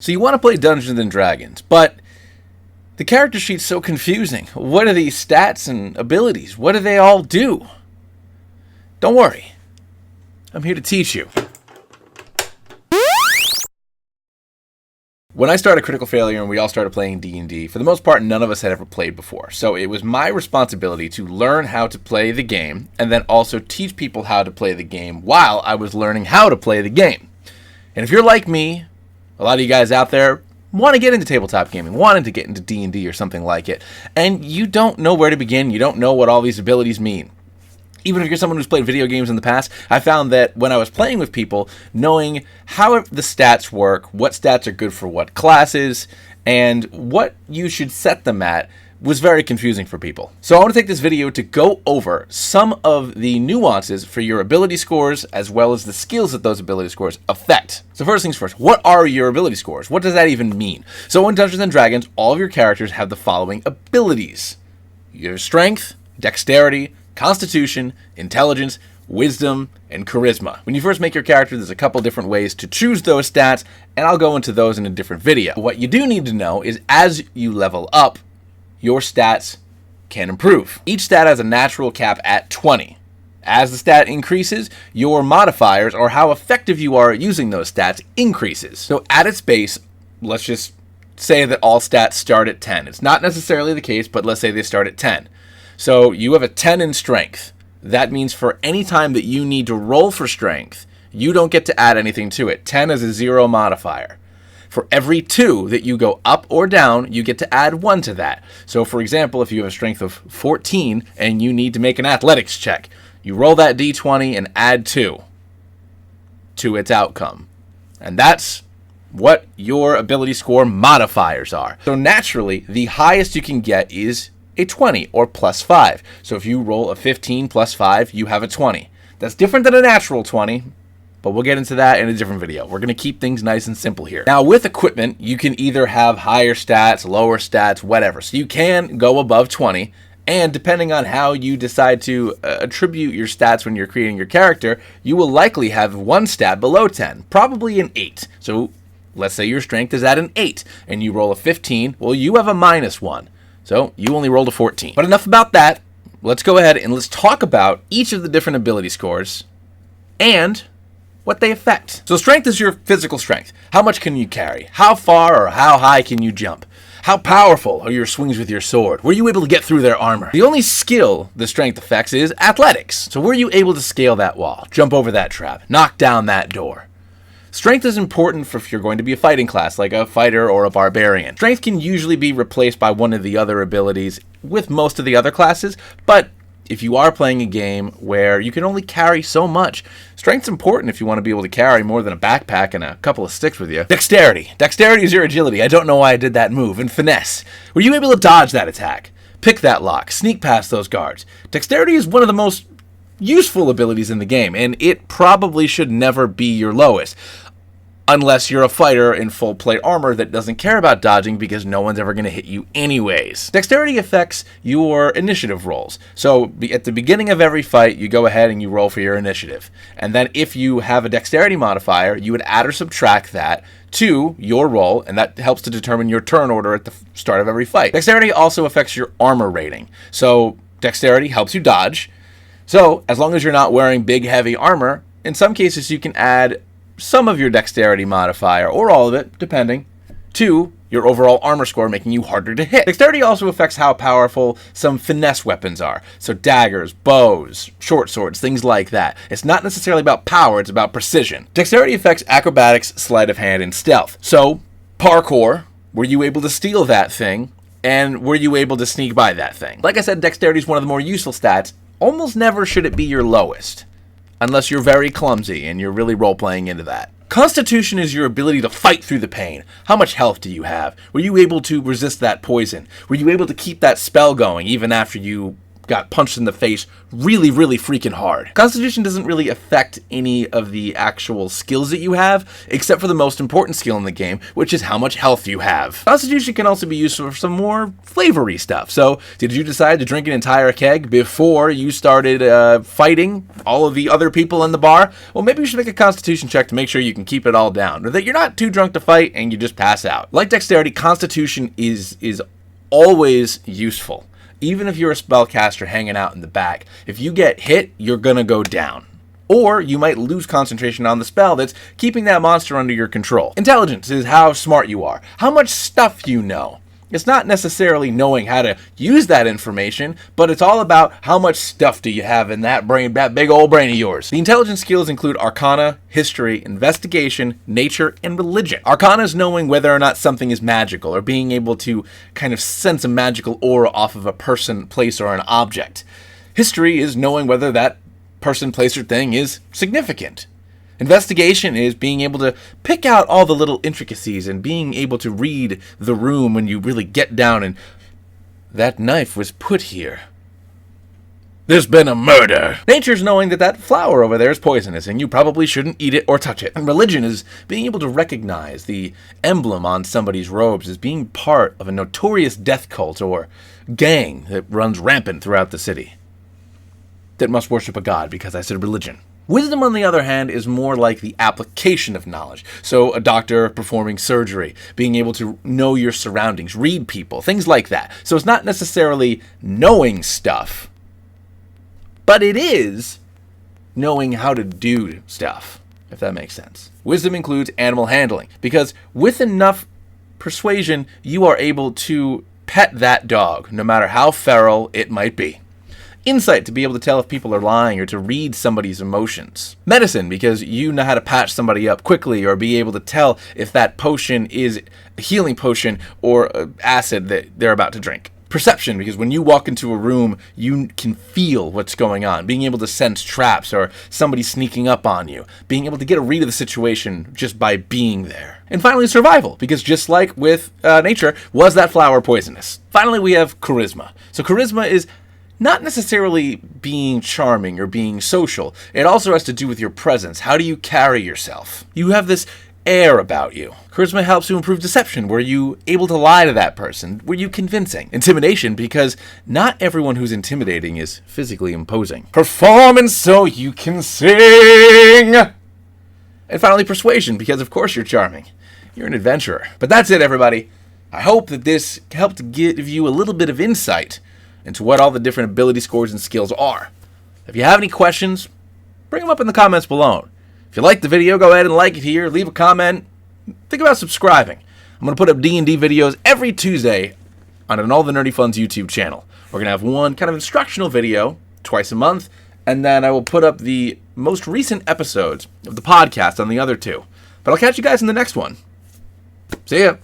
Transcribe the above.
So you want to play Dungeons and Dragons, but the character sheet's so confusing. What are these stats and abilities? What do they all do? Don't worry. I'm here to teach you. When I started Critical Failure and we all started playing D&D, for the most part, none of us had ever played before. So it was my responsibility to learn how to play the game and then also teach people how to play the game while I was learning how to play the game. And if you're like me, a lot of you guys out there want to get into tabletop gaming, wanted to get into D&D or something like it, and you don't know where to begin, you don't know what all these abilities mean. Even if you're someone who's played video games in the past, I found that when I was playing with people, knowing how the stats work, what stats are good for what classes, and what you should set them at was very confusing for people. So I want to take this video to go over some of the nuances for your ability scores as well as the skills that those ability scores affect. So first things first, what are your ability scores? What does that even mean? So in Dungeons & Dragons, all of your characters have the following abilities. You have strength, dexterity, constitution, intelligence, wisdom, and charisma. When you first make your character, there's a couple different ways to choose those stats, and I'll go into those in a different video. What you do need to know is as you level up, your stats can improve. Each stat has a natural cap at 20. As the stat increases, your modifiers, or how effective you are at using those stats, increases. So at its base, let's just say that all stats start at 10. It's not necessarily the case, but let's say they start at 10. So you have a 10 in strength. That means for any time that you need to roll for strength, you don't get to add anything to it. 10 is a 0 modifier. For every 2 that you go up or down, you get to add 1 to that. So for example, if you have a strength of 14 and you need to make an athletics check, you roll that d20 and add 2 to its outcome. And that's what your ability score modifiers are. So naturally, the highest you can get is a 20 or plus 5. So if you roll a 15 plus 5, you have a 20. That's different than a natural 20, but we'll get into that in a different video. We're going to keep things nice and simple here. Now with equipment, you can either have higher stats, lower stats, whatever. So you can go above 20, and depending on how you decide to attribute your stats when you're creating your character, you will likely have one stat below 10, probably an 8. So let's say your strength is at an 8, and you roll a 15, well you have a -1. So you only rolled a 14. But enough about that. Let's go ahead and let's talk about each of the different ability scores and what they affect. So strength is your physical strength. How much can you carry? How far or how high can you jump? How powerful are your swings with your sword? Were you able to get through their armor? The only skill the strength affects is athletics. So were you able to scale that wall, jump over that trap, knock down that door? Strength is important for if you're going to be a fighting class, like a fighter or a barbarian. Strength can usually be replaced by one of the other abilities with most of the other classes, but if you are playing a game where you can only carry so much, strength's important if you want to be able to carry more than a backpack and a couple of sticks with you. Dexterity. Dexterity is your agility. I don't know why I did that move. And finesse. Were you able to dodge that attack? Pick that lock. Sneak past those guards. Dexterity is one of the most useful abilities in the game, and it probably should never be your lowest. Unless you're a fighter in full plate armor that doesn't care about dodging because no one's ever going to hit you anyways. Dexterity affects your initiative rolls. So at the beginning of every fight, you go ahead and you roll for your initiative. And then if you have a dexterity modifier, you would add or subtract that to your roll, and that helps to determine your turn order at the start of every fight. Dexterity also affects your armor rating. So dexterity helps you dodge. So as long as you're not wearing big, heavy armor, in some cases you can add some of your dexterity modifier, or all of it, depending, to your overall armor score, making you harder to hit. Dexterity also affects how powerful some finesse weapons are. So daggers, bows, short swords, things like that. It's not necessarily about power, it's about precision. Dexterity affects acrobatics, sleight of hand, and stealth. So parkour, were you able to steal that thing? And were you able to sneak by that thing? Like I said, dexterity is one of the more useful stats. Almost never should it be your lowest, unless you're very clumsy and you're really role-playing into that. Constitution is your ability to fight through the pain. How much health do you have? Were you able to resist that poison? Were you able to keep that spell going even after you got punched in the face really, really freaking hard. Constitution doesn't really affect any of the actual skills that you have, except for the most important skill in the game, which is how much health you have. Constitution can also be used for some more flavory stuff. So, did you decide to drink an entire keg before you started fighting all of the other people in the bar? Well, maybe you should make a Constitution check to make sure you can keep it all down, or that you're not too drunk to fight and you just pass out. Like Dexterity, Constitution is always useful. Even if you're a spellcaster hanging out in the back, if you get hit, you're gonna go down. Or you might lose concentration on the spell that's keeping that monster under your control. Intelligence is how smart you are, how much stuff you know. It's not necessarily knowing how to use that information, but it's all about how much stuff do you have in that brain, that big old brain of yours. The intelligence skills include Arcana, History, Investigation, Nature, and Religion. Arcana is knowing whether or not something is magical, or being able to kind of sense a magical aura off of a person, place, or an object. History is knowing whether that person, place, or thing is significant. Investigation is being able to pick out all the little intricacies and being able to read the room when you really get down and that knife was put here. There's been a murder. Nature's knowing that that flower over there is poisonous and you probably shouldn't eat it or touch it. And religion is being able to recognize the emblem on somebody's robes as being part of a notorious death cult or gang that runs rampant throughout the city that must worship a god, because I said religion. Wisdom, on the other hand, is more like the application of knowledge. So a doctor performing surgery, being able to know your surroundings, read people, things like that. So it's not necessarily knowing stuff, but it is knowing how to do stuff, if that makes sense. Wisdom includes animal handling, because with enough persuasion, you are able to pet that dog, no matter how feral it might be. Insight, to be able to tell if people are lying or to read somebody's emotions. Medicine, because you know how to patch somebody up quickly or be able to tell if that potion is a healing potion or acid that they're about to drink. Perception, because when you walk into a room, you can feel what's going on. Being able to sense traps or somebody sneaking up on you. Being able to get a read of the situation just by being there. And finally, survival, because just like with nature, was that flower poisonous? Finally, we have charisma. So charisma is not necessarily being charming or being social. It also has to do with your presence. How do you carry yourself? You have this air about you. Charisma helps to improve deception. Were you able to lie to that person? Were you convincing? Intimidation, because not everyone who's intimidating is physically imposing. Performance so you can sing! And finally, persuasion, because of course you're charming. You're an adventurer. But that's it, everybody. I hope that this helped give you a little bit of insight into what all the different ability scores and skills are. If you have any questions, bring them up in the comments below. If you liked the video, go ahead and like it here, leave a comment. Think about subscribing. I'm going to put up D&D videos every Tuesday on an All the Nerdy Fun's YouTube channel. We're going to have one kind of instructional video twice a month, and then I will put up the most recent episodes of the podcast on the other two. But I'll catch you guys in the next one. See ya.